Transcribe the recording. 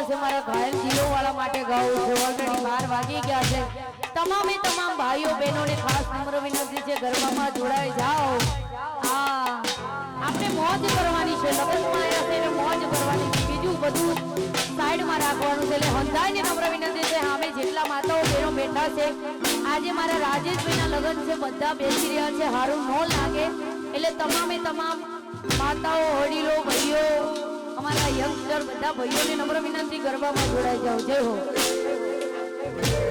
છે મારા ઘાયલ જીવો વાળા માટે ગાઉં છું ઓલરેડી 12 વાગી ગયા છે તમામે તમામ ભાઈઓ બહેનોને ખાસ નમ્ર વિનંતી છે ગરબામાં જોડાઈ જાઓ હા આપણે મોજ કરવાની છે લગ્નમાં આવ્યા છે એટલે મોજ કરવાની છે બીજું બધું સાઈડમાં રાખવાનું છે એટલે હંધાઈને નમ્ર વિનંતી છે સામે જેટલા માતાઓ બહેનો બેઠા છે આજે મારા રાજેશભાઈના લગ્ન છે બધા બેસી રહ્યા છે હારું ન લાગે એટલે તમામે તમામ માતાઓ વડીલો ભાઈઓ અમારા યંગસ્ટર બધા ભાઈઓને નમ્ર વિનંતી ગરબામાં જોડાઈ જાઓ જય હો